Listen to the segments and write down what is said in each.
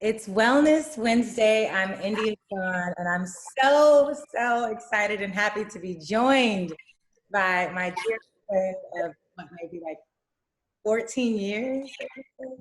It's Wellness Wednesday. I'm India Shawn, and I'm so excited and happy to be joined by my dear friend of what, maybe like 14 years.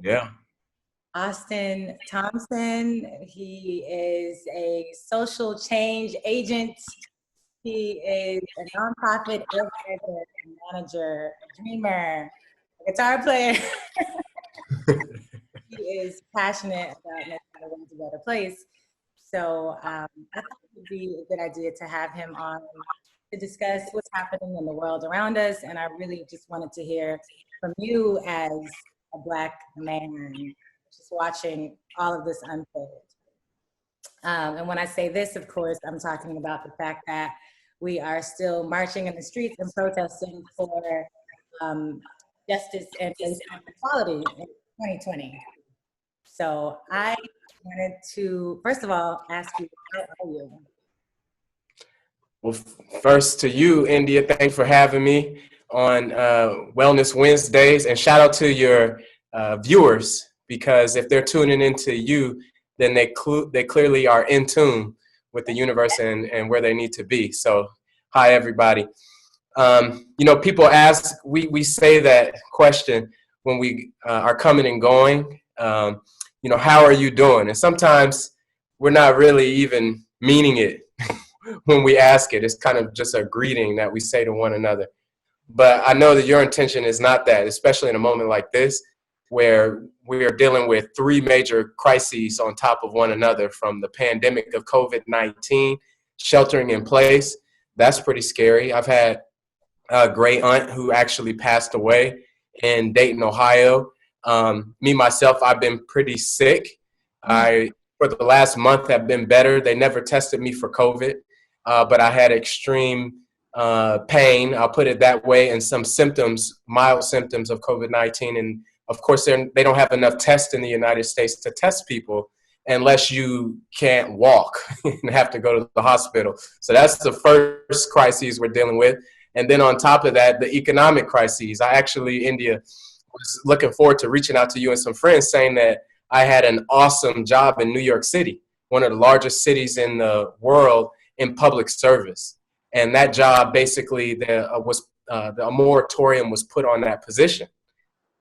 Yeah. Austin Thompson. He is a social change agent. He is a nonprofit organizer, manager, a dreamer, a guitar player. He is passionate about making the world a better place. So I thought it would be a good idea to have him on to discuss what's happening in the world around us. And I really just wanted to hear from you as a Black man just watching all of this unfold. And when I say this, of course, I'm talking about the fact that we are still marching in the streets and protesting for justice and equality in 2020. So I wanted to, first of all, ask you, how are you? Well, first to you, India, thanks for having me on Wellness Wednesdays. And shout out to your viewers, because if they're tuning into you, then they clearly are in tune with the universe and where they need to be. So hi, everybody. People ask, we say that question when we are coming and going. How are you doing? And sometimes we're not really even meaning it when we ask it. It's kind of just a greeting that we say to one another. But I know that your intention is not that, especially in a moment like this, where we are dealing with three major crises on top of one another, from the pandemic of COVID-19, sheltering in place. That's pretty scary. I've had a great aunt who actually passed away in Dayton, Ohio. Me, myself, I've been pretty sick. For the last month, have been better. They never tested me for COVID, but I had extreme pain, I'll put it that way, and some symptoms, mild symptoms of COVID-19. And of course, they don't have enough tests in the United States to test people unless you can't walk and have to go to the hospital. So that's the first crisis we're dealing with. And then on top of that, the economic crises. I actually, India, was looking forward to reaching out to you and some friends, saying that I had an awesome job in New York City, one of the largest cities in the world, in public service. And that job, basically, a moratorium was put on that position.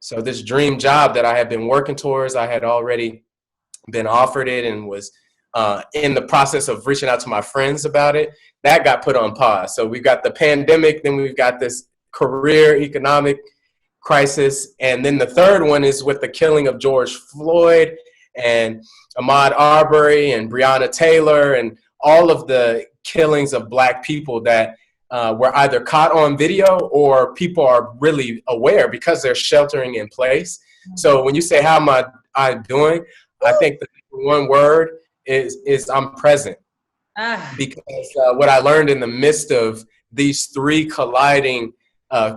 So this dream job that I had been working towards, I had already been offered it and was in the process of reaching out to my friends about it. That got put on pause. So we've got the pandemic, then we've got this career economic crisis, and then the third one is with the killing of George Floyd and Ahmaud Arbery and Breonna Taylor, and all of the killings of Black people that were either caught on video or people are really aware because they're sheltering in place. So when you say, how am I doing? I think the one word is I'm present. Because what I learned in the midst of these three colliding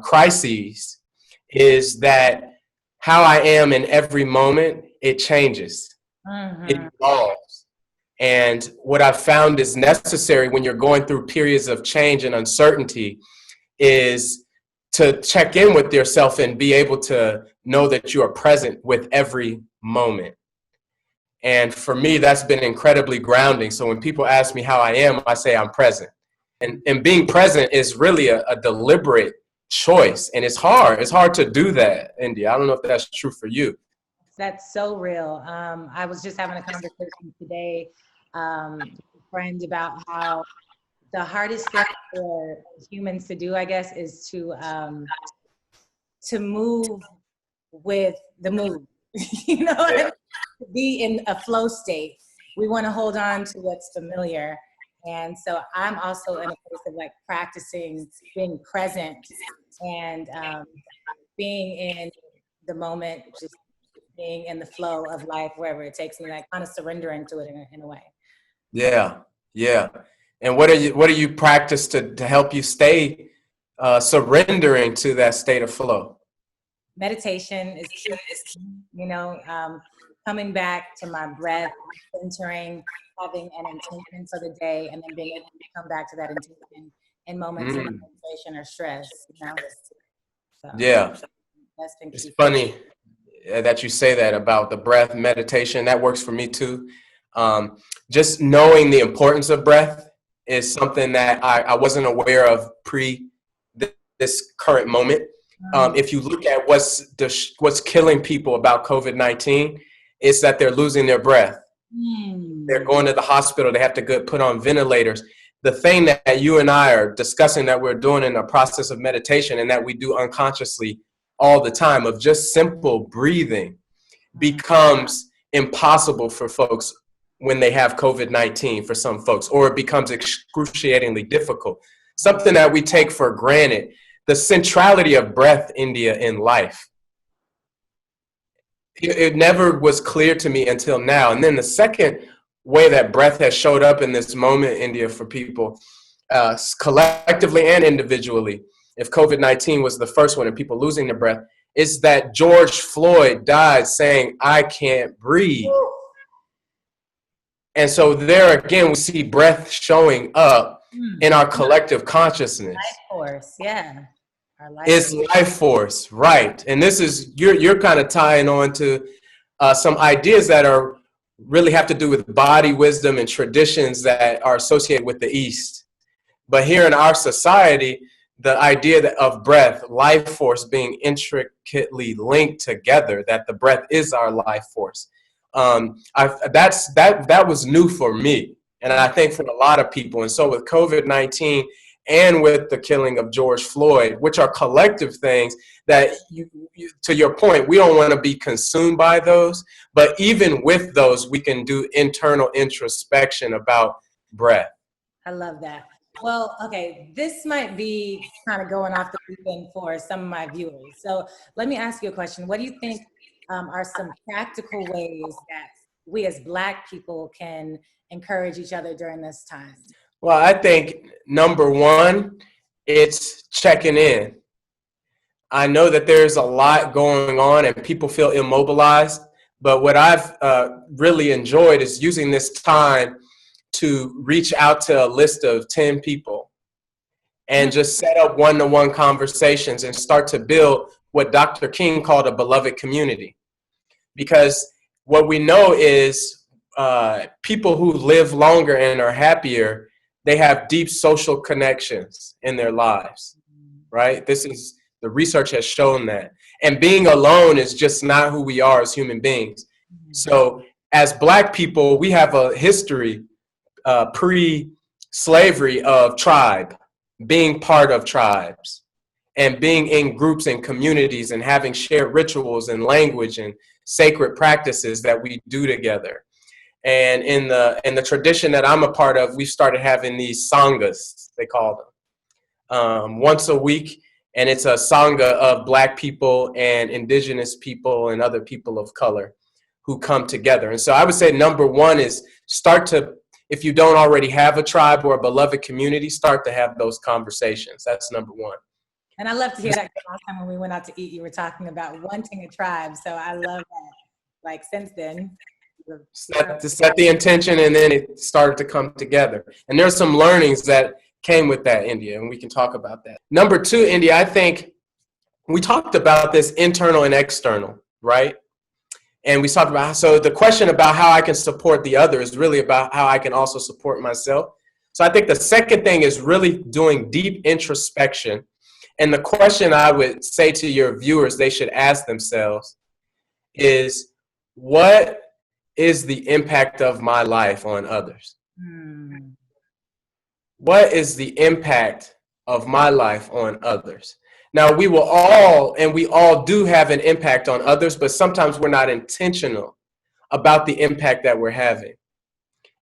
crises is that how I am in every moment, it changes. It evolves. And what I've found is necessary when you're going through periods of change and uncertainty is to check in with yourself and be able to know that you are present with every moment. And for me, that's been incredibly grounding. So when people ask me how I am, I say I'm present. And being present is really a deliberate choice. And it's hard. It's hard to do that, India. I don't know if that's true for you. That's so real. I was just having a conversation today with a friend about how the hardest thing for humans to do, I guess, is to move with the move. You know, yeah. To be in a flow state. We want to hold on to what's familiar. And so I'm also in a place of like practicing being present and being in the moment, just being in the flow of life wherever it takes me, like kind of surrendering to it in a way. Yeah, yeah. And what do you practice to help you stay surrendering to that state of flow? Meditation is key, you know, coming back to my breath, centering, having an intention for the day, and then being able to come back to that intention in moments of frustration or stress, you know? So, yeah. that's been key. It's funny. that you say that about the breath meditation. That works for me too. Just knowing the importance of breath is something that I wasn't aware of pre this current moment. If you look at what's killing people about COVID-19, it's that they're losing their breath. They're going to the hospital. They have to get put on ventilators. The thing that you and I are discussing that we're doing in a process of meditation and that we do unconsciously all the time of just simple breathing becomes impossible for folks when they have COVID-19 for some folks, or it becomes excruciatingly difficult. Something that we take for granted, the centrality of breath, India, in life. It never was clear to me until now. And then the second way that breath has showed up in this moment, India, for people, collectively and individually, if COVID-19 was the first one and people losing their breath, is that George Floyd died saying, "I can't breathe." And so there again, we see breath showing up in our collective consciousness. Life force, yeah. It's life force, right? And this is, you're kind of tying on to some ideas that are really have to do with body wisdom and traditions that are associated with the East. But here in our society, the idea of breath, life force being intricately linked together, that the breath is our life force. That was new for me, and I think for a lot of people. And so with COVID-19 and with the killing of George Floyd, which are collective things that, to your point, we don't want to be consumed by those. But even with those, we can do internal introspection about breath. I love that. Well, okay, this might be kind of going off the deep end for some of my viewers. So let me ask you a question. What do you think are some practical ways that we as Black people can encourage each other during this time? Well, I think number one, it's checking in. I know that there's a lot going on and people feel immobilized, but what I've really enjoyed is using this time to reach out to a list of 10 people and just set up one-to-one conversations and start to build what Dr. King called a beloved community. Because what we know is people who live longer and are happier, they have deep social connections in their lives, right? The research has shown that. And being alone is just not who we are as human beings. So as Black people, we have a history pre-slavery of tribe, being part of tribes and being in groups and communities and having shared rituals and language and sacred practices that we do together. And in the tradition that I'm a part of, we started having these sanghas, they call them, once a week. And it's a sangha of Black people and indigenous people and other people of color who come together. And so I would say number one is start to, if you don't already have a tribe or a beloved community, start to have those conversations. That's number one. And I love to hear that. Last time when we went out to eat, you were talking about wanting a tribe. So I love that. Like since then. Set the intention, and then it started to come together. And there's some learnings that came with that, India, and we can talk about that. Number two, India, I think we talked about this internal and external, right? And we talked about, so the question about how I can support the other is really about how I can also support myself. So I think the second thing is really doing deep introspection. And the question I would say to your viewers they should ask themselves is, what is the impact of my life on others? What is the impact of my life on others? Now, we all do have an impact on others, but sometimes we're not intentional about the impact that we're having.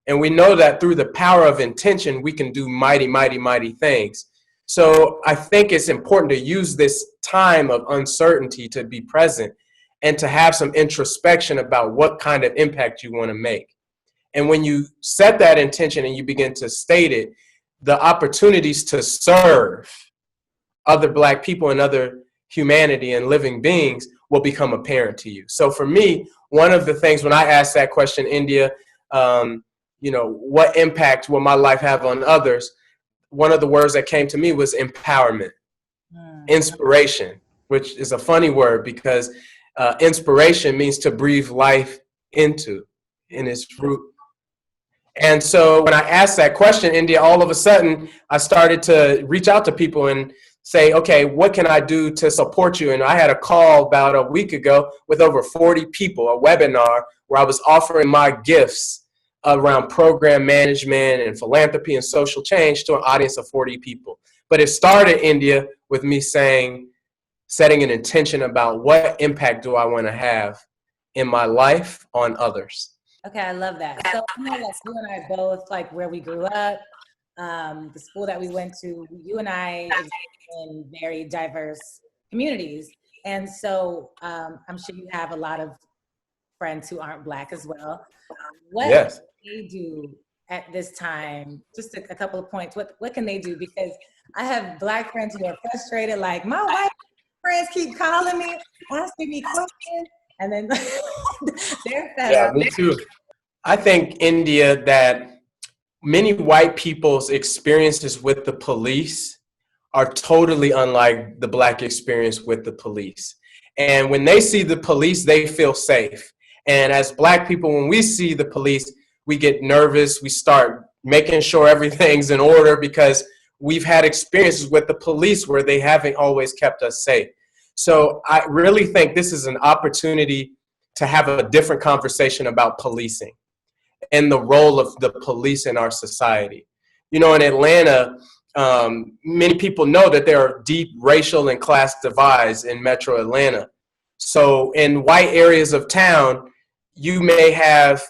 And we know that through the power of intention, we can do mighty, mighty, mighty things. So I think it's important to use this time of uncertainty to be present and to have some introspection about what kind of impact you want to make. And when you set that intention and you begin to state it, the opportunities to serve other Black people and other humanity and living beings will become apparent to you. So for me, one of the things when I asked that question, India, what impact will my life have on others? One of the words that came to me was empowerment, inspiration, which is a funny word because inspiration means to breathe life into in its root. And so when I asked that question, India, all of a sudden I started to reach out to people and say, okay, what can I do to support you? And I had a call about a week ago with over 40 people, a webinar where I was offering my gifts around program management and philanthropy and social change to an audience of 40 people. But it started, India, with me setting an intention about what impact do I want to have in my life on others. Okay, I love that. So you and I both, like where we grew up, the school that we went to, you and I exist in very diverse communities. And so I'm sure you have a lot of friends who aren't Black as well. What Yes. can they do at this time? Just a couple of points. What can they do? Because I have Black friends who are frustrated, like my white friends keep calling me, asking me questions, and then they're fed up. Me too. I think, India, that many white people's experiences with the police are totally unlike the Black experience with the police. And when they see the police, they feel safe. And as Black people, when we see the police, we get nervous. We start making sure everything's in order because we've had experiences with the police where they haven't always kept us safe. So I really think this is an opportunity to have a different conversation about policing and the role of the police in our society. You know, in Atlanta, many people know that there are deep racial and class divides in metro Atlanta. So in white areas of town, you may have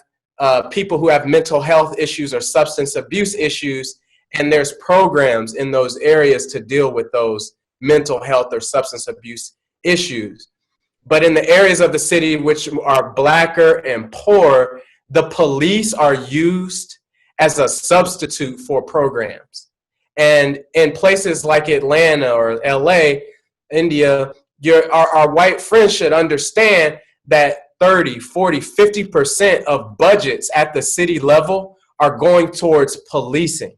people who have mental health issues or substance abuse issues, and there's programs in those areas to deal with those mental health or substance abuse issues. But in the areas of the city which are Blacker and poor, the police are used as a substitute for programs. And in places like Atlanta or LA, India, our white friends should understand that 30, 40, 50% of budgets at the city level are going towards policing,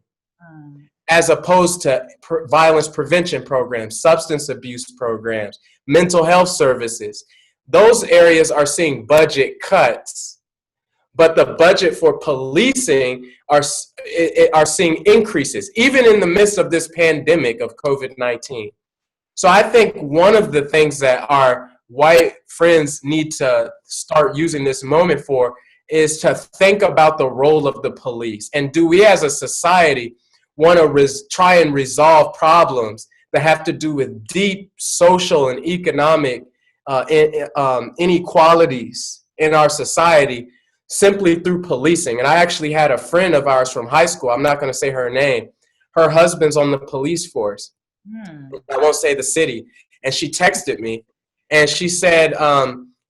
as opposed to violence prevention programs, substance abuse programs, mental health services. Those areas are seeing budget cuts, but the budget for policing are seeing increases, even in the midst of this pandemic of COVID-19. So I think one of the things that our white friends need to start using this moment for is to think about the role of the police. And do we as a society want to try and resolve problems that have to do with deep social and economic inequalities in our society simply through policing? And I actually had a friend of ours from high school, I'm not going to say her name, her husband's on the police force. I won't say the city. And she texted me and she said,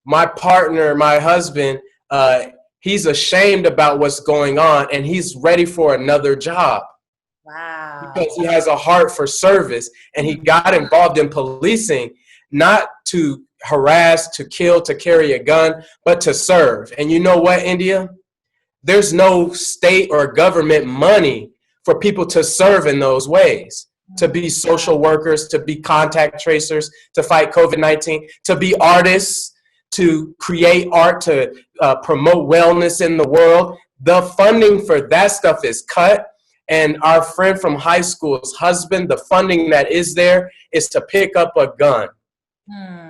my partner, my husband, he's ashamed about what's going on and he's ready for another job. Wow. Because he has a heart for service and he got involved in policing, not to harass, to kill, to carry a gun, but to serve. And you know what, India? There's no state or government money for people to serve in those ways, to be social workers, to be contact tracers, to fight COVID-19, to be artists, to create art, to promote wellness in the world. The funding for that stuff is cut. And our friend from high school's husband, the funding that is there is to pick up a gun.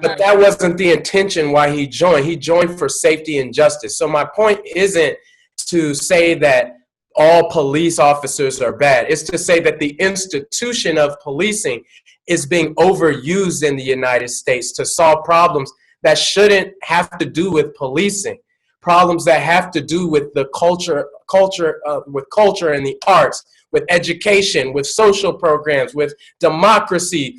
But that wasn't the intention why he joined. He joined for safety and justice. So my point isn't to say that all police officers are bad. It's to say that the institution of policing is being overused in the United States to solve problems that shouldn't have to do with policing. Problems that have to do with the culture and the arts, with education, with social programs, with democracy,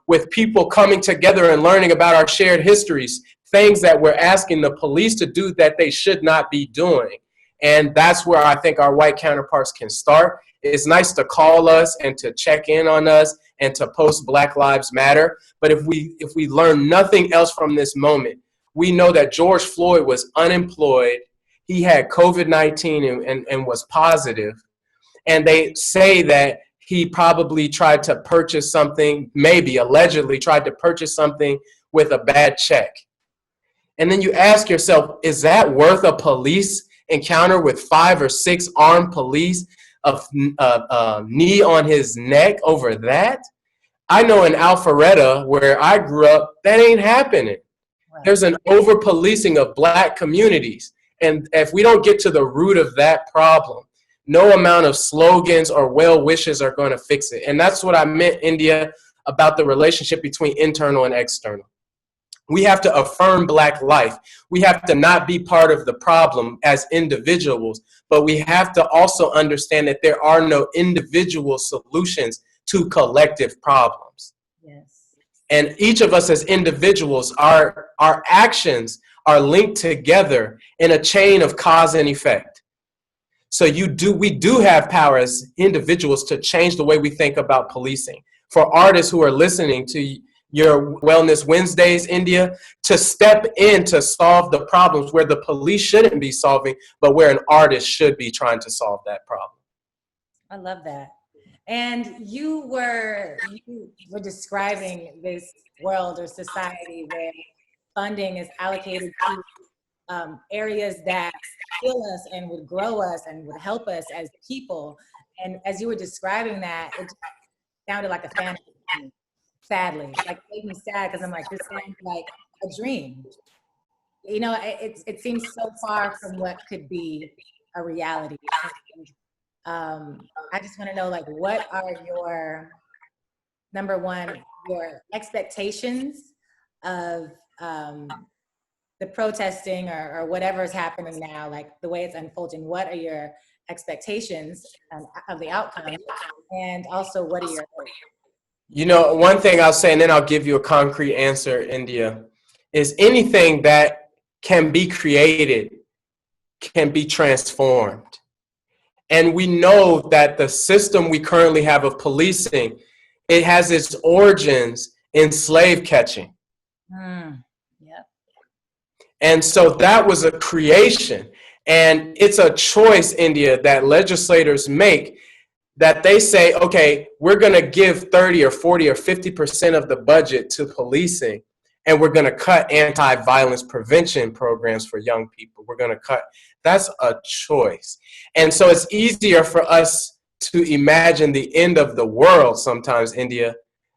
with people coming together and learning about our shared histories, things that we're asking the police to do that they should not be doing. And that's where I think our white counterparts can start. It's nice to call us and to check in on us and to post Black Lives Matter. But if we learn nothing else from this moment, we know that George Floyd was unemployed. He had COVID-19 and was positive. And they say that he probably tried to purchase something, maybe allegedly tried to purchase something with a bad check. And then you ask yourself, is that worth a police encounter with 5 or 6 armed police, a knee on his neck over that? I know in Alpharetta, where I grew up, that ain't happening. Right. There's an over-policing of Black communities. And if we don't get to the root of that problem, no amount of slogans or well wishes are going to fix it. And that's what I meant, India, about the relationship between internal and external. We have to affirm Black life. We have to not be part of the problem as individuals, but we have to also understand that there are no individual solutions to collective problems. Yes. And each of us as individuals, our actions are linked together in a chain of cause and effect. So we do have power as individuals to change the way we think about policing. For artists who are listening to your Wellness Wednesdays, India, to step in to solve the problems where the police shouldn't be solving, but where an artist should be trying to solve that problem. I love that. And you were describing this world or society where funding is allocated to areas that heal us and would grow us and would help us as people. And as you were describing that, it just sounded like a fantasy to me, sadly. Like, it made me sad because I'm like, this sounds like a dream. You know, it seems so far from what could be a reality. I just want to know, like, what are your, number one, your expectations of the protesting or whatever is happening now, like the way it's unfolding? What are your expectations of the outcome? And also, what are your hopes? You know, one thing I'll say, and then I'll give you a concrete answer, India, is anything that can be created can be transformed. And we know that the system we currently have of policing, it has its origins in slave catching. Yep. And so that was a creation. And it's a choice, India, that legislators make, that they say, okay, we're going to give 30 or 40 or 50% of the budget to policing, and we're going to cut anti-violence prevention programs for young people. We're going to cut. That's a choice. And so it's easier for us to imagine the end of the world sometimes, India,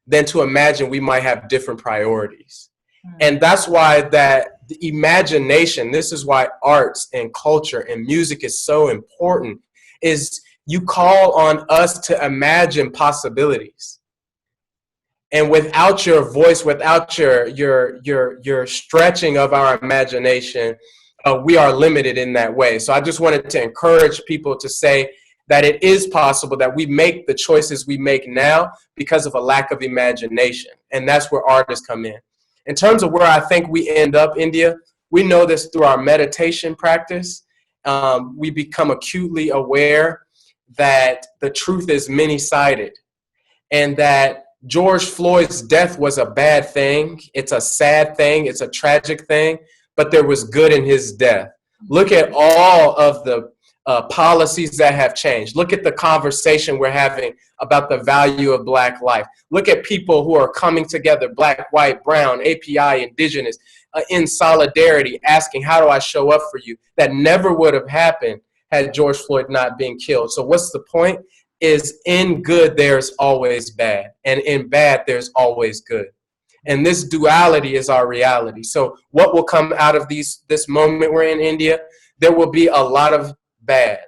than to imagine we might have different priorities. And that's why that the imagination, this is why arts and culture and music is so important, is you call on us to imagine possibilities. And without your voice, without your stretching of our imagination, we are limited in that way. So I just wanted to encourage people to say that it is possible that we make the choices we make now because of a lack of imagination. And that's where artists come in. In terms of where I think we end up, India, we know this through our meditation practice. We become acutely aware that the truth is many-sided, and that George Floyd's death was a bad thing. It's a sad thing. It's a tragic thing, but there was good in his death. Look at all of the policies that have changed. Look at the conversation we're having about the value of Black life. Look at people who are coming together, Black, white, brown, API, indigenous, in solidarity, asking, how do I show up for you? That never would have happened had George Floyd not been killed. So what's the point? Is in good, there's always bad. And in bad, there's always good. And this duality is our reality. So what will come out of this moment we're in, India? There will be a lot of bad.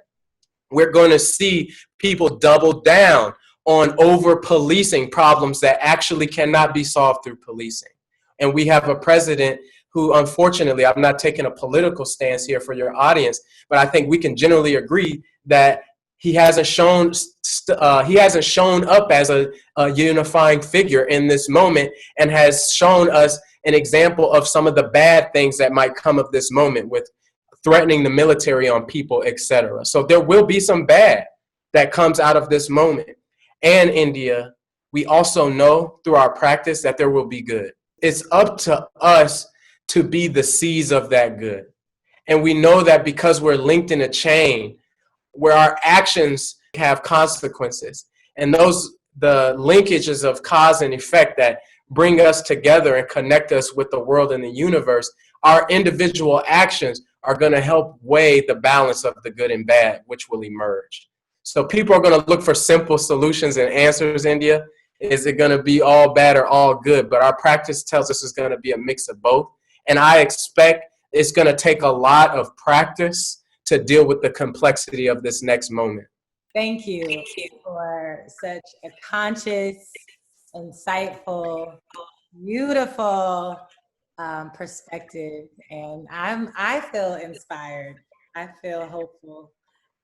We're going to see people double down on over-policing problems that actually cannot be solved through policing. And we have a president who, unfortunately, I'm not taking a political stance here for your audience, but I think we can generally agree that he hasn't shown up as a unifying figure in this moment, and has shown us an example of some of the bad things that might come of this moment, with threatening the military on people, etc. So there will be some bad that comes out of this moment. And India, we also know through our practice that there will be good. It's up to us to be the seeds of that good. And we know that because we're linked in a chain where our actions have consequences, and the linkages of cause and effect that bring us together and connect us with the world and the universe our individual actions are going to help weigh the balance of the good and bad, which will emerge. So people are going to look for simple solutions and answers, India. Is it going to be all bad or all good? But our practice tells us it's going to be a mix of both. And I expect it's going to take a lot of practice to deal with the complexity of this next moment. Thank you for such a conscious, insightful, beautiful perspective. And I feel inspired. I feel hopeful.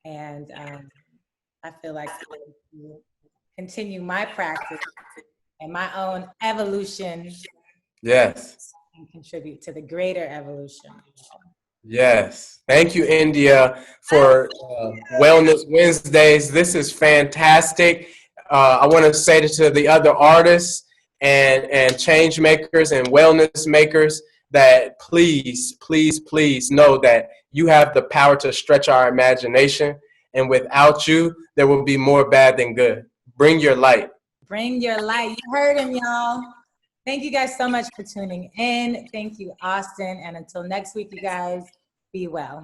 And I feel like I will continue my practice and my own evolution. Yes. And contribute to the greater evolution. Yes. Thank you, India, for Wellness Wednesdays. This is fantastic. I want to say to the other artists and change makers and wellness makers that please, please, please know that you have the power to stretch our imagination. And without you, there will be more bad than good. Bring your light. Bring your light. You heard him, y'all. Thank you guys so much for tuning in. Thank you, Austin. And until next week, you guys, be well.